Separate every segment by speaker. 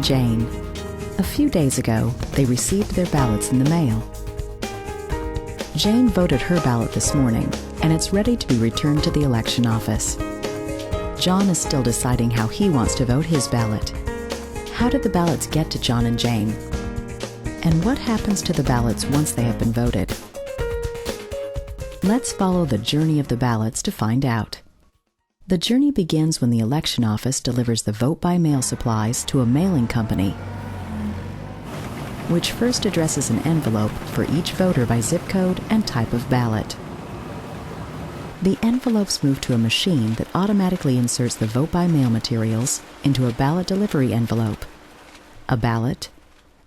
Speaker 1: Jane. A few days ago, they received their ballots in the mail. Jane voted her ballot this morning, and it's ready to be returned to the election office. John is still deciding how he wants to vote his ballot. How did the ballots get to John and Jane? And what happens to the ballots once they have been voted? Let's follow the journey of the ballots to find out. The journey begins when the election office delivers the vote-by-mail supplies to a mailing company, which first addresses an envelope for each voter by zip code and type of ballot. The envelopes move to a machine that automatically inserts the vote-by-mail materials into a ballot delivery envelope, a ballot,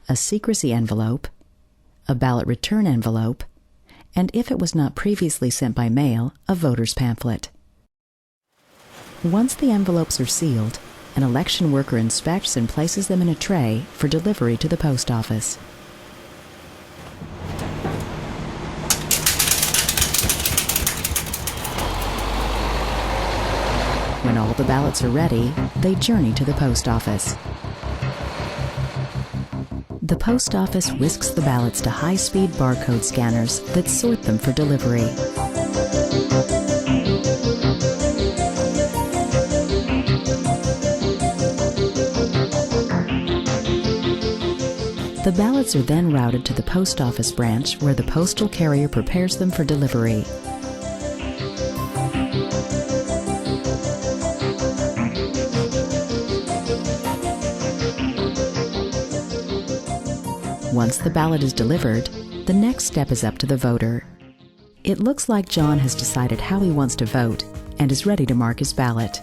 Speaker 1: a secrecy envelope, a ballot return envelope, and if it was not previously sent by mail, a voter's pamphlet. Once the envelopes are sealed, an election worker inspects and places them in a tray for delivery to the post office. When all the ballots are ready, they journey to the post office. The post office whisks the ballots to high-speed barcode scanners that sort them for delivery. The ballots are then routed to the post office branch where the postal carrier prepares them for delivery. Once the ballot is delivered, the next step is up to the voter. It looks like John has decided how he wants to vote and is ready to mark his ballot.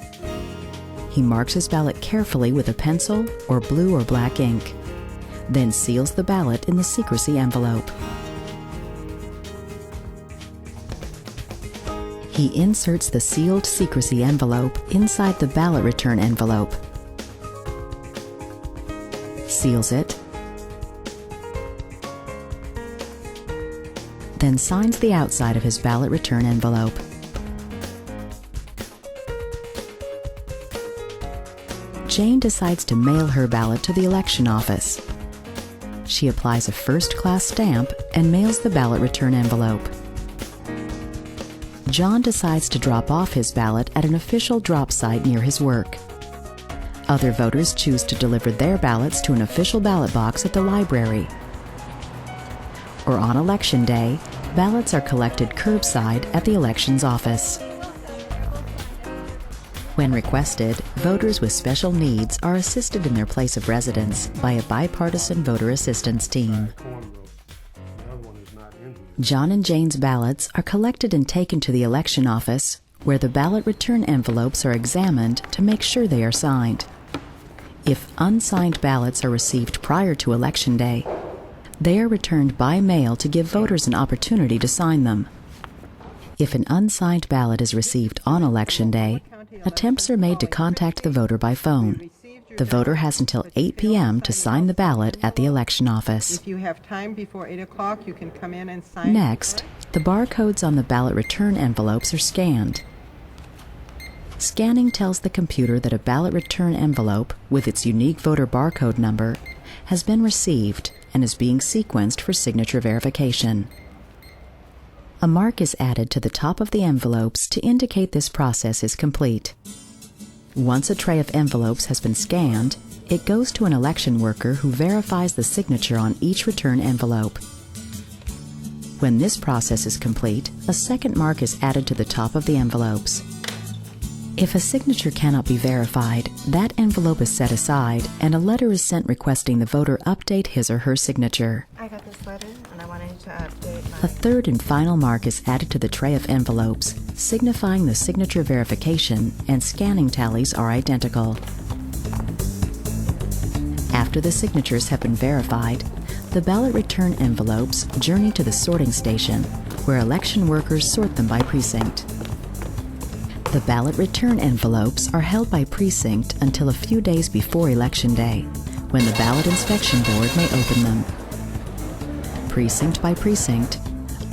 Speaker 1: He marks his ballot carefully with a pencil or blue or black ink, then seals the ballot in the secrecy envelope. He inserts the sealed secrecy envelope inside the ballot return envelope, seals it, then signs the outside of his ballot return envelope. Jane decides to mail her ballot to the election office. She applies a first-class stamp and mails the ballot return envelope. John decides to drop off his ballot at an official drop site near his work. Other voters choose to deliver their ballots to an official ballot box at the library. Or on Election Day, ballots are collected curbside at the elections office. When requested, voters with special needs are assisted in their place of residence by a bipartisan voter assistance team. John and Jane's ballots are collected and taken to the election office, where the ballot return envelopes are examined to make sure they are signed. If unsigned ballots are received prior to Election Day, they are returned by mail to give voters an opportunity to sign them. If an unsigned ballot is received on Election Day, attempts are made to contact the voter by phone. The voter has until 8 p.m. to sign the ballot at the election office.
Speaker 2: If you have time before 8 o'clock, you can come in and sign.
Speaker 1: Next, the barcodes on the ballot return envelopes are scanned. Scanning tells the computer that a ballot return envelope with its unique voter barcode number has been received and is being sequenced for signature verification. A mark is added to the top of the envelopes to indicate this process is complete. Once a tray of envelopes has been scanned, it goes to an election worker who verifies the signature on each return envelope. When this process is complete, a second mark is added to the top of the envelopes. If a signature cannot be verified, that envelope is set aside and a letter is sent requesting the voter update his or her signature.
Speaker 3: I got this letter and I wanted to update my...
Speaker 1: A third and final mark is added to the tray of envelopes, signifying the signature verification and scanning tallies are identical. After the signatures have been verified, the ballot return envelopes journey to the sorting station, where election workers sort them by precinct. The ballot return envelopes are held by precinct until a few days before Election Day, when the Ballot Inspection Board may open them. Precinct by precinct,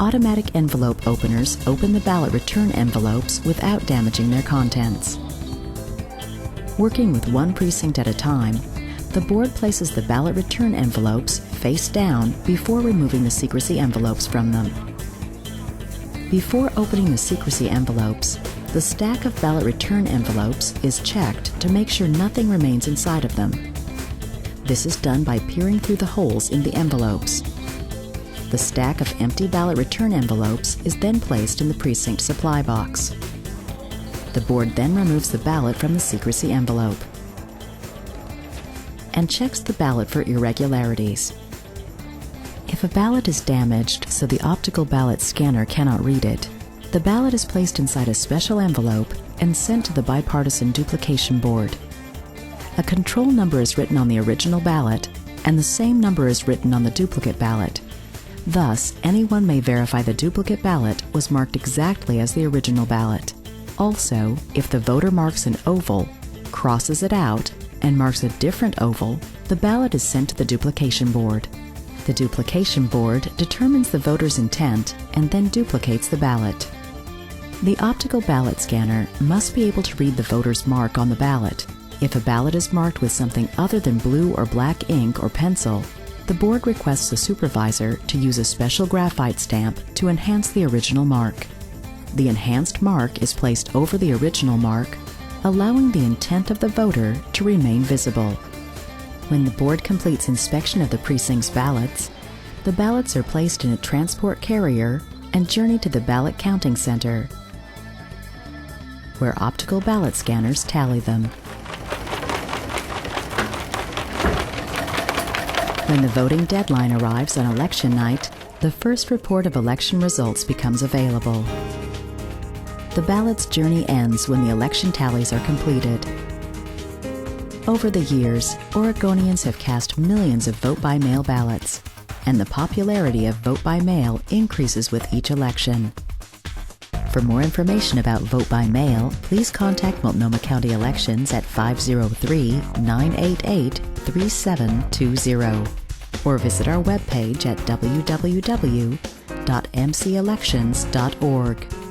Speaker 1: automatic envelope openers open the ballot return envelopes without damaging their contents. Working with one precinct at a time, the board places the ballot return envelopes face down before removing the secrecy envelopes from them. Before opening the secrecy envelopes, the stack of ballot return envelopes is checked to make sure nothing remains inside of them. This is done by peering through the holes in the envelopes. The stack of empty ballot return envelopes is then placed in the precinct supply box. The board then removes the ballot from the secrecy envelope and checks the ballot for irregularities. If a ballot is damaged so the optical ballot scanner cannot read it, the ballot is placed inside a special envelope and sent to the bipartisan duplication board. A control number is written on the original ballot, and the same number is written on the duplicate ballot. Thus, anyone may verify the duplicate ballot was marked exactly as the original ballot. Also, if the voter marks an oval, crosses it out, and marks a different oval, the ballot is sent to the duplication board. The duplication board determines the voter's intent and then duplicates the ballot. The optical ballot scanner must be able to read the voter's mark on the ballot. If a ballot is marked with something other than blue or black ink or pencil, the board requests the supervisor to use a special graphite stamp to enhance the original mark. The enhanced mark is placed over the original mark, allowing the intent of the voter to remain visible. When the board completes inspection of the precinct's ballots, the ballots are placed in a transport carrier and journeyed to the ballot counting center, where optical ballot scanners tally them. When the voting deadline arrives on election night, the first report of election results becomes available. The ballot's journey ends when the election tallies are completed. Over the years, Oregonians have cast millions of vote-by-mail ballots, and the popularity of vote-by-mail increases with each election. For more information about vote-by-mail, please contact Multnomah County Elections at 503-988-3720 or visit our webpage at www.mcelections.org.